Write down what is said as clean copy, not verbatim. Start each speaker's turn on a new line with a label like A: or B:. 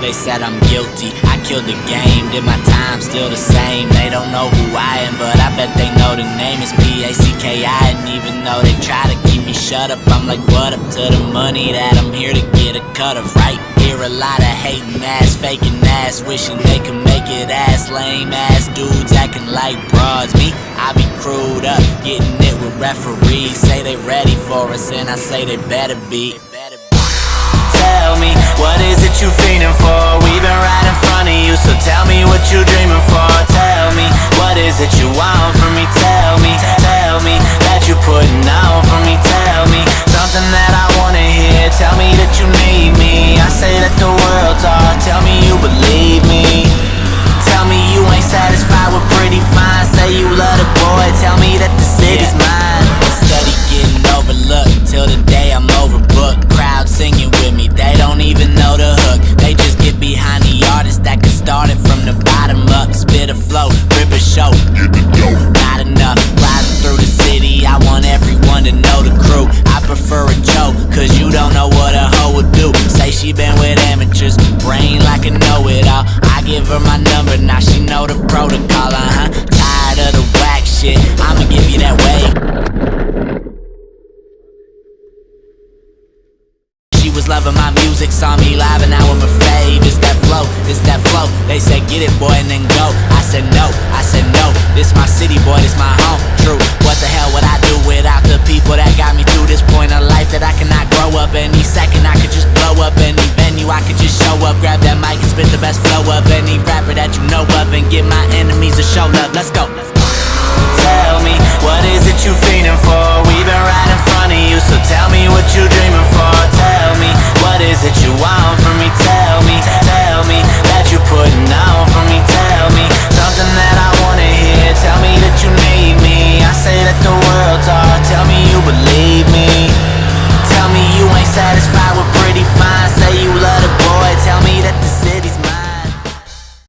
A: They said I'm guilty, I killed the game. Did my time, still the same. They don't know who I am, but I bet they know the name is P-A-C-K-I. And even though they try to keep me shut up, I'm like, what up to the money that I'm here to get a cut of? Right here, a lot of hating ass, faking ass, wishing they could make it ass, lame ass dudes acting like broads. Me, I be crewed up, getting it with referees. Say they ready for us, and I say they better be.
B: Tell me, what is it you fiending for? We've been right in front of you, so tell me what you dreaming for. Tell me, what is it you want from me? Tell me that you putting on for me. Tell me something that I wanna hear. Tell me that you need me. I say that the world talk, tell me you believe me. Tell me you ain't satisfied with pretty fine. Say you love the boy, tell me that the city's mine.
A: Steady getting overlooked till the day I'm overbooked. Crowd singing with me, they don't even know the hook. They just get behind the artist that can start it from the bottom up. Spit a flow, rip a show, not enough. Riding through the city, I want everyone to know the crew. I prefer a joke, cause you don't know what a hoe would do. Say she been with amateurs, brain like a know-it-all. I give her my number, now she know the protocol, tired of the whack shit, I'ma give you that wave. She was loving my music, saw me live and now I'm a fave. It's that flow, it's that flow. They say get it boy and then go. I said no, this my city boy, this my home. True, what the hell would I do without the people that got me through this point of life that I cannot grow up? Any second I could just blow up, any venue I could just show up. Grab that mic and spit the best flow of any rapper that you know of, and give my enemies a show love. Let's go.